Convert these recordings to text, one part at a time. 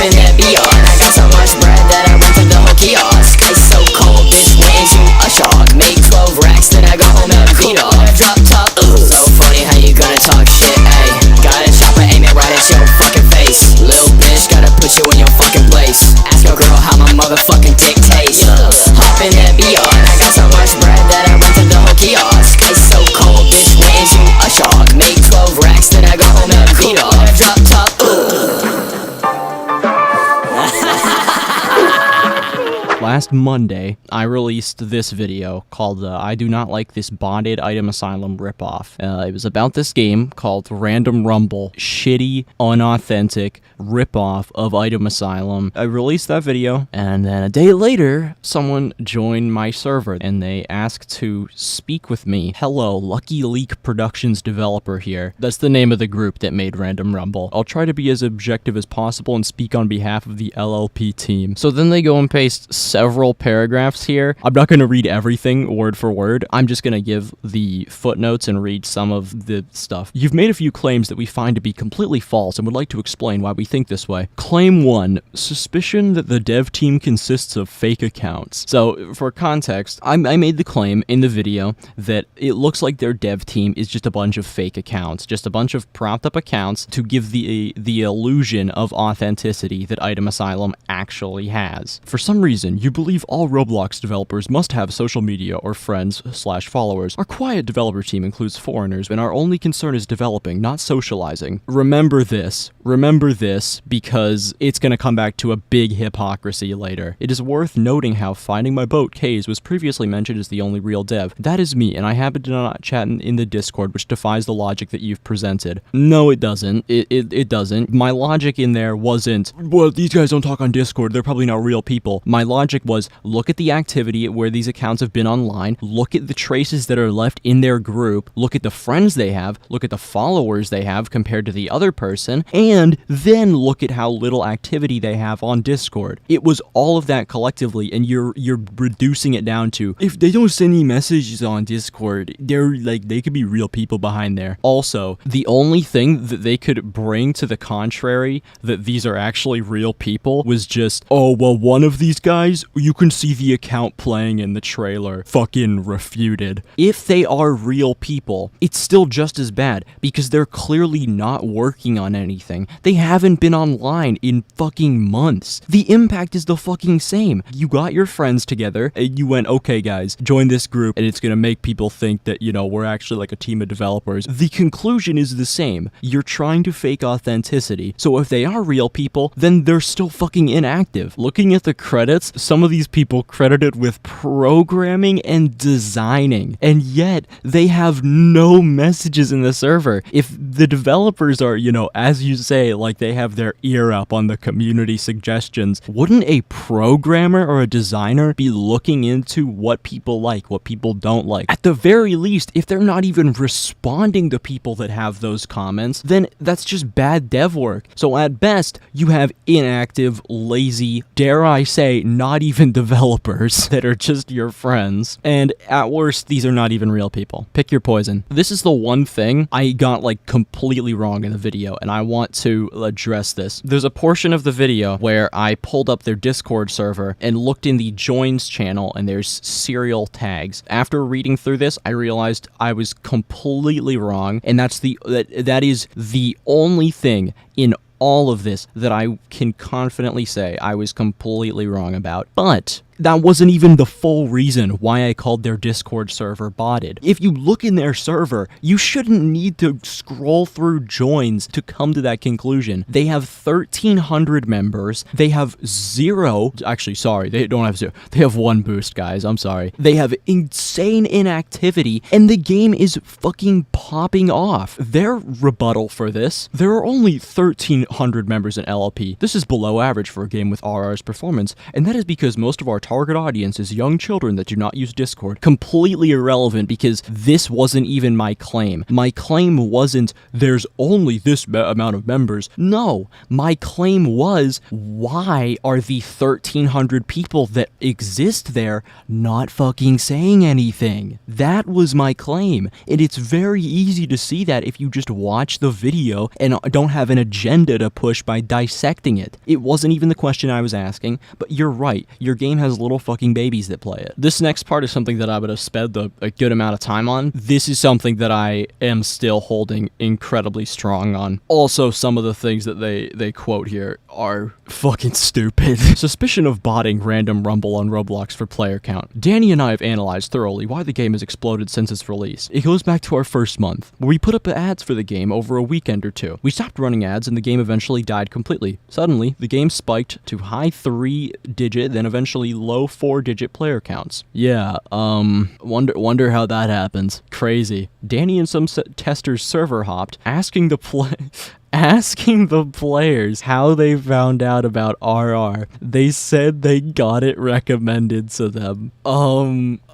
in that VR. I got so much bread that I rented the whole kiosk. Ice so cold, bitch, went into a shock. Make 12 racks, then I go home and beat off. Drop top, so funny how you gonna talk shit, ayy. Got a chopper, aim it right at your fucking face. Lil' bitch, gotta put you in your fucking place. Ask your girl how my motherfucking dick tastes. Hop in that VR. I got so much bread that I rented the whole kiosk. Ice so cold, bitch, went into a shock. Make 12 racks, then I go home and beat off. Drop top, Last Monday, I released this video called I Do Not Like This Bonded Item Asylum Ripoff. It was about this game called Random Rumble, shitty, unauthentic ripoff of Item Asylum. I released that video, and then a day later, someone joined my server, and they asked to speak with me. Hello, Lucky Leak Productions developer here. That's the name of the group that made Random Rumble. I'll try to be as objective as possible and speak on behalf of the LLP team. So then they go and paste several paragraphs here. I'm not going to read everything word for word. I'm just going to give the footnotes and read some of the stuff. You've made a few claims that we find to be completely false and would like to explain why we think this way. Claim 1. Suspicion that the dev team consists of fake accounts. So, for context, I made the claim in the video that it looks like their dev team is just a bunch of fake accounts, just a bunch of propped up accounts to give the illusion of authenticity that Item Asylum actually has. For some reason, you believe all Roblox developers must have social media or friends/followers. Our quiet developer team includes foreigners, and our only concern is developing, not socializing. Remember this, because it's gonna come back to a big hypocrisy later. It is worth noting how Finding My Boat, Kaze, was previously mentioned as the only real dev. That is me, and I happen to not chat in the Discord, which defies the logic that you've presented. No, it doesn't. It doesn't. My logic in there wasn't, well, these guys don't talk on Discord, they're probably not real people. My logic was, look at the activity where these accounts have been online, look at the traces that are left in their group, look at the friends they have, look at the followers they have compared to the other person, and then look at how little activity they have on Discord. It was all of that collectively, and you're reducing it down to, if they don't send any messages on Discord, they could be real people behind there. Also, the only thing that they could bring to the contrary that these are actually real people was just, oh, well, one of these guys, you can see the account playing in the trailer. Fucking refuted. If they are real people, it's still just as bad, because they're clearly not working on anything. They haven't been online in fucking months. The impact is the fucking same. You got your friends together, and you went, okay guys, join this group, and it's gonna make people think that, you know, we're actually like a team of developers. The conclusion is the same. You're trying to fake authenticity. So if they are real people, then they're still fucking inactive. Looking at the credits, some of these people credited with programming and designing, and yet they have no messages in the server. If the developers are, you know, as you say, like they have their ear up on the community suggestions, wouldn't a programmer or a designer be looking into what people like, what people don't like? At the very least, if they're not even responding to people that have those comments, then that's just bad dev work. So at best, you have inactive, lazy, dare I say, not even developers that are just your friends. And at worst, these are not even real people. Pick your poison. This is the one thing I got like completely wrong in the video, and I want to address this. There's a portion of the video where I pulled up their Discord server and looked in the joins channel, and there's serial tags. After reading through this, I realized I was completely wrong, and that is the only thing in all of this that I can confidently say I was completely wrong about. But that wasn't even the full reason why I called their Discord server botted. If you look in their server, you shouldn't need to scroll through joins to come to that conclusion. They have 1,300 members. They have zero, actually, sorry, they don't have zero. They have one boost, guys, I'm sorry. They have insane inactivity, and the game is fucking popping off. Their rebuttal for this, there are only 1,300 members in LLP. This is below average for a game with RR's performance, and that is because most of our target audience is young children that do not use Discord. Completely irrelevant, because this wasn't even my claim. My claim wasn't, there's only this amount of members. No, my claim was, why are the 1,300 people that exist there not fucking saying anything? That was my claim, and it's very easy to see that if you just watch the video and don't have an agenda to push by dissecting it. It wasn't even the question I was asking, but you're right, your game has little fucking babies that play it. This next part is something that I would have spent a good amount of time on. This is something that I am still holding incredibly strong on. Also, some of the things that they quote here are fucking stupid. Suspicion of botting random rumble on Roblox for player count. Danny and I have analyzed thoroughly why the game has exploded since its release. It goes back to our first month, where we put up ads for the game over a weekend or two. We stopped running ads and the game eventually died completely. Suddenly, the game spiked to high 3-digit, then eventually low 4-digit player counts. Yeah, wonder how that happens. Crazy. Danny and some testers server hopped, asking the players how they found out about RR. They said they got it recommended to them.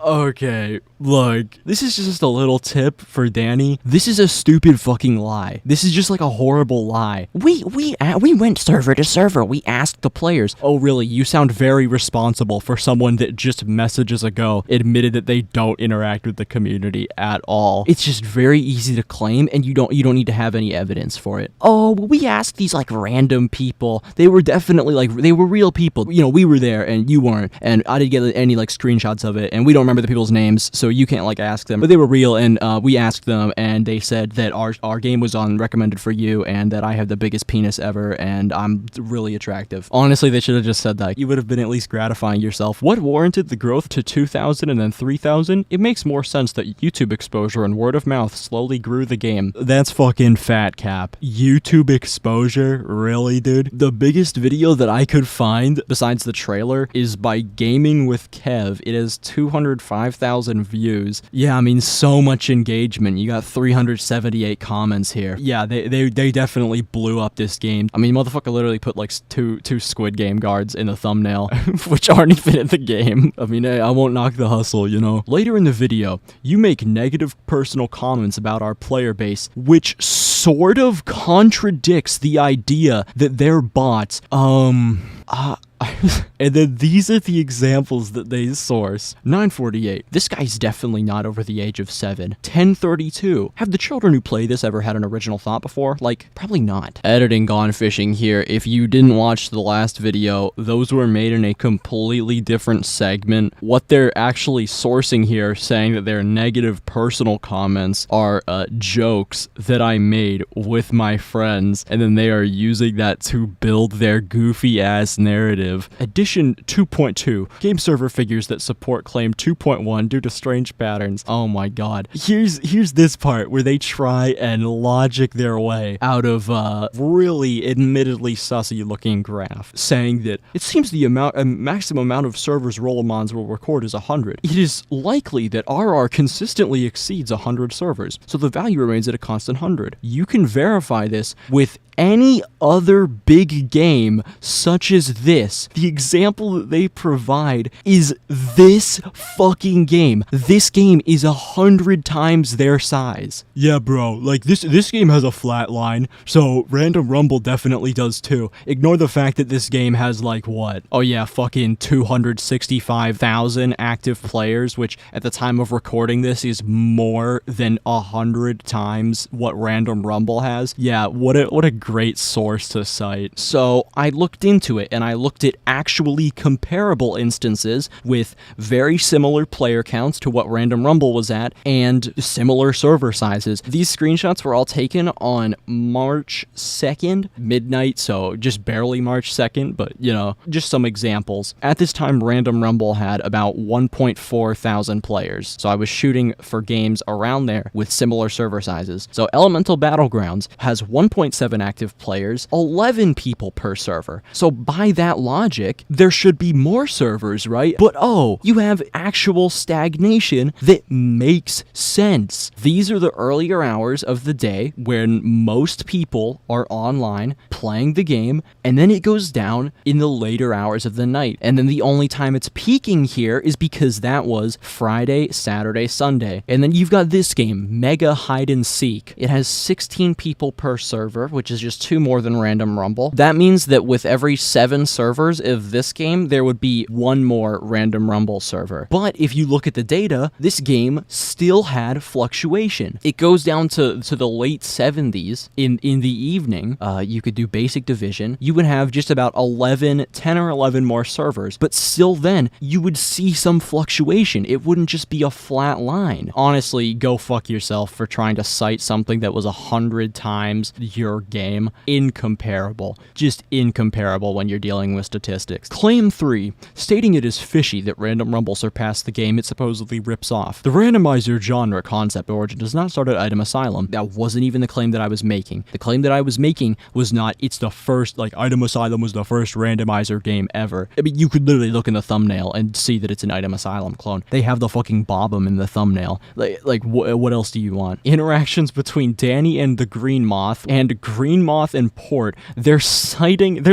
Okay, look, this is just a little tip for Danny. This is a stupid fucking lie. This is just like a horrible lie. We went server to server. We asked the players. Oh, really? You sound very responsible for someone that just messages ago admitted that they don't interact with the community at all. It's just very easy to claim, and you don't need to have any evidence for it. Oh, well, we asked these like random people. They were definitely like, they were real people. You know, we were there and you weren't, and I didn't get any like screenshots of it, and we don't remember the people's names, so you can't like ask them, but they were real, and we asked them, and they said that our game was on recommended for you, and that I have the biggest penis ever, and I'm really attractive. Honestly, they should have just said that. You would have been at least gratifying yourself. What warranted the growth to 2,000 and then 3,000? It makes more sense that YouTube exposure and word of mouth slowly grew the game. That's fucking fat cap. YouTube exposure? Really, dude? The biggest video that I could find, besides the trailer, is by Gaming with Kev. It has 205,000 views. Yeah, I mean, so much engagement. You got 378 comments here. Yeah, they definitely blew up this game. I mean, motherfucker literally put like two Squid Game guards in the thumbnail, which aren't even in the game. I mean, hey, I won't knock the hustle, you know? Later in the video, you make negative personal comments about our player base, which sort of contradicts the idea that they're bots. And then these are the examples that they source. 948. This guy's definitely not over the age of 7. 1032. Have the children who play this ever had an original thought before? Like, probably not. Editing Gone Fishing here. If you didn't watch the last video, those were made in a completely different segment. What they're actually sourcing here, saying that their negative personal comments are jokes that I made with my friends, and then they are using that to build their goofy ass narrative. Edition 2.2. Game server figures that support claim 2.1 due to strange patterns. Oh my god. Here's this part where they try and logic their way out of really admittedly sussy looking graph, saying that it seems the maximum amount of servers Rollamons will record is 100. It is likely that RR consistently exceeds 100 servers, so the value remains at a constant 100. You can verify this with any other big game such as this. The example that they provide is this fucking game. This game is 100 times their size. Yeah, bro, like this game has a flat line, so Random Rumble definitely does too. Ignore the fact that this game has like what? Oh yeah, fucking 265,000 active players, which at the time of recording this is more than 100 times what Random Rumble has. Yeah, what a great source to cite. So I looked into it, and I looked at actually comparable instances with very similar player counts to what Random Rumble was at, and similar server sizes. These screenshots were all taken on March 2nd, midnight, so just barely March 2nd, but you know, just some examples. At this time, Random Rumble had about 1.4 thousand players, so I was shooting for games around there with similar server sizes. So Elemental Battlegrounds has 1.7 active active players, 11 people per server. So by that logic, there should be more servers, right? But oh, you have actual stagnation that makes sense. These are the earlier hours of the day when most people are online playing the game, and then it goes down in the later hours of the night. And then the only time it's peaking here is because that was Friday, Saturday, Sunday. And then you've got this game, Mega Hide and Seek. It has 16 people per server, which is just 2 more than Random Rumble. That means that with every 7 servers of this game, there would be 1 more Random Rumble server. But if you look at the data, this game still had fluctuation. It goes down to the late 70s in the evening. You could do basic division. You would have just about 10 or 11 more servers, but still then you would see some fluctuation. It wouldn't just be a flat line. Honestly, go fuck yourself for trying to cite something that was 100 times your game. Incomparable. Just incomparable when you're dealing with statistics. Claim 3, stating it is fishy that Random Rumble surpassed the game it supposedly rips off. The randomizer genre concept origin does not start at Item Asylum. That wasn't even the claim that I was making. The claim that I was making was not, it's the first, like, Item Asylum was the first randomizer game ever. I mean, you could literally look in the thumbnail and see that it's an Item Asylum clone. They have the fucking Bob-em in the thumbnail. What else do you want? Interactions between Danny and the Green Moth, and Green Moth and Port, they're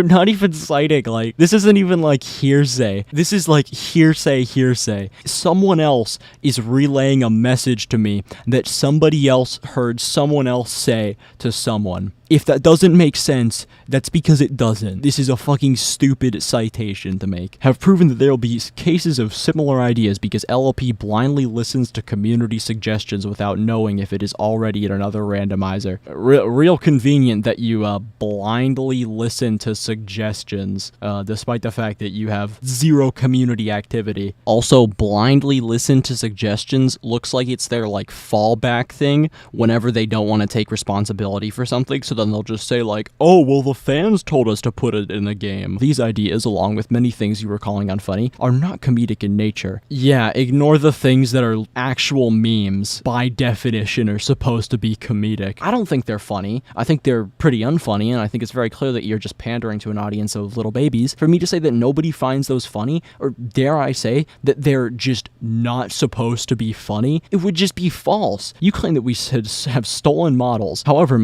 not even citing, like, this isn't even like hearsay. This is like hearsay. Someone else is relaying a message to me that somebody else heard someone else say to someone. If that doesn't make sense, that's because it doesn't. This is a fucking stupid citation to make. Have proven that there will be cases of similar ideas because LLP blindly listens to community suggestions without knowing if it is already in another randomizer. Real convenient that you blindly listen to suggestions, despite the fact that you have 0 community activity. Also, blindly listen to suggestions looks like it's their, like, fallback thing whenever they don't want to take responsibility for something, so then they'll just say, like, oh, well, the fans told us to put it in the game. These ideas, along with many things you were calling unfunny, are not comedic in nature. Yeah, ignore the things that are actual memes, by definition, are supposed to be comedic. I don't think they're funny. I think they're pretty unfunny, and I think it's very clear that you're just pandering to an audience of little babies. For me to say that nobody finds those funny, or dare I say, that they're just not supposed to be funny, it would just be false. You claim that we have stolen models. However,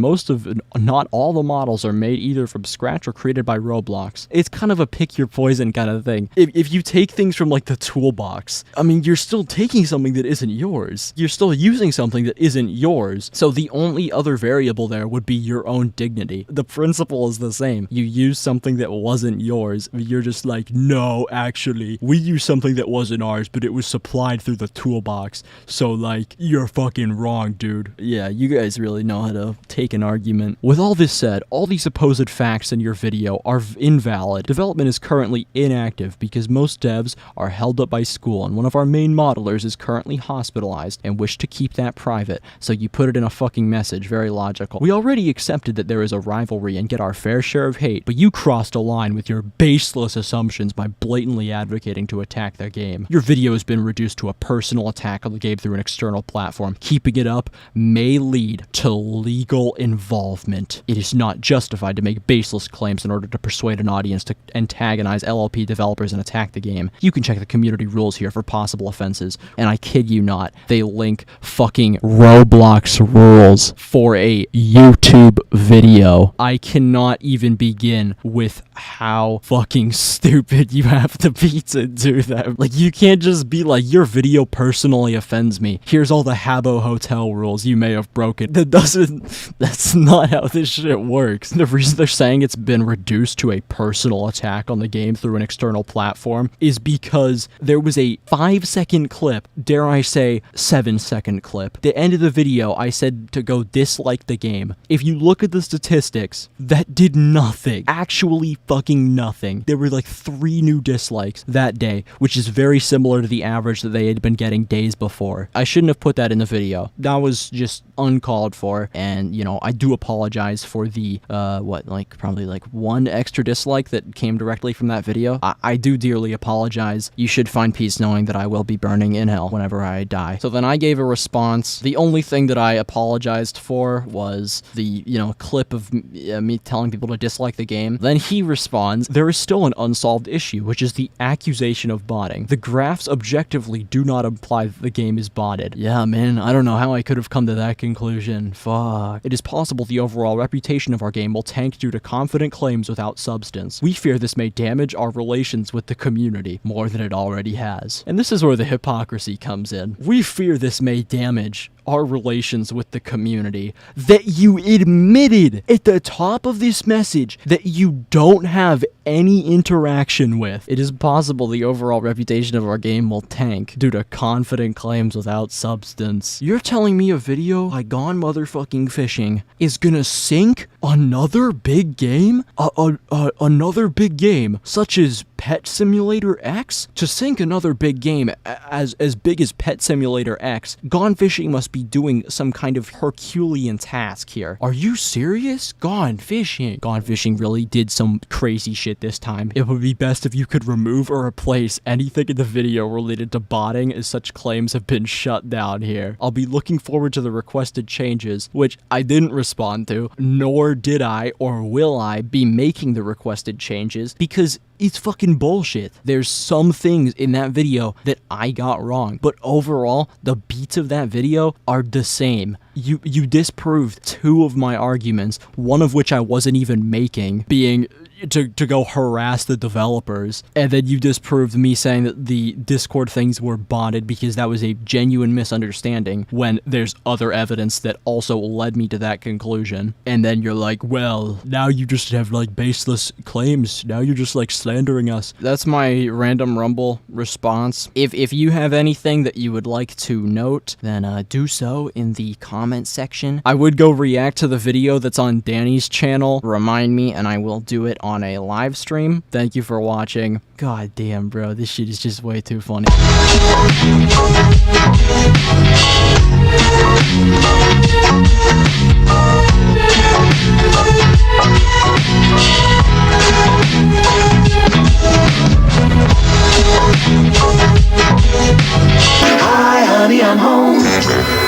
not all the models are made either from scratch or created by Roblox. It's kind of a pick your poison kind of thing. If you take things from, like, the toolbox, I mean, you're still taking something that isn't yours. You're still using something that isn't yours. So the only other variable there would be your own dignity. The principle is the same. You use something that wasn't yours. You're just like, no, actually, we used something that wasn't ours, but it was supplied through the toolbox. So, like, you're fucking wrong, dude. Yeah, you guys really know how to take an argument. With all this said, all the supposed facts in your video are invalid. Development is currently inactive because most devs are held up by school, and one of our main modelers is currently hospitalized and wish to keep that private, so you put it in a fucking message. Very logical. We already accepted that there is a rivalry and get our fair share of hate, but you crossed a line with your baseless assumptions by blatantly advocating to attack their game. Your video has been reduced to a personal attack on the game through an external platform. Keeping it up may lead to legal involvement. It is not justified to make baseless claims in order to persuade an audience to antagonize LLP developers and attack the game. You can check the community rules here for possible offenses, and I kid you not, they link fucking Roblox rules for a YouTube video. I cannot even begin with how fucking stupid you have to be to do that. Like, you can't just be like, your video personally offends me. Here's all the Habbo Hotel rules you may have broken. That's not how this shit works. The reason they're saying it's been reduced to a personal attack on the game through an external platform is because there was a 5-second clip, dare I say 7-second clip. At the end of the video, I said to go dislike the game. If you look at the statistics, that did nothing. Actually fucking nothing. There were like 3 new dislikes that day, which is very similar to the average that they had been getting days before. I shouldn't have put that in the video. That was just uncalled for, and, you know, I do apologize apologize for the, probably like 1 extra dislike that came directly from that video. I do dearly apologize. You should find peace knowing that I will be burning in hell whenever I die. So then I gave a response. The only thing that I apologized for was the, clip of me telling people to dislike the game. Then he responds, there is still an unsolved issue, which is the accusation of botting. The graphs objectively do not imply that the game is botted. Yeah, man, I don't know how I could have come to that conclusion. Fuck. It is possible the overall reputation of our game will tank due to confident claims without substance. We fear this may damage our relations with the community more than it already has. And this is where the hypocrisy comes in. We fear this may damage our relations with the community that you admitted at the top of this message that you don't have any interaction with. It is possible the overall reputation of our game will tank due to confident claims without substance. You're telling me a video like Gone Motherfucking Fishing is gonna sink another big game? Another big game such as Pet Simulator X? To sink another big game as big as Pet Simulator X, Gone Fishing must be doing some kind of Herculean task here. Are you serious? Gone Fishing. Gone Fishing really did some crazy shit this time. It would be best if you could remove or replace anything in the video related to botting, as such claims have been shut down here. I'll be looking forward to the requested changes, which I didn't respond to, nor did I or will I be making the requested changes, because it's fucking bullshit. There's some things in that video that I got wrong, but overall, the beats of that video are the same. You disproved 2 of my arguments, one of which I wasn't even making, being to go harass the developers, and then you disproved me saying that the Discord things were botted because that was a genuine misunderstanding, when there's other evidence that also led me to that conclusion. And then you're like, well, now you just have like baseless claims. Now you're just like slandering us. That's my random Rumble response. If you have anything that you would like to note, then do so in the comment section. I would go react to the video that's on Danny's channel. Remind me and I will do it on a live stream. Thank you for watching. God damn, bro, this shit is just way too funny. Hi, honey, I'm home.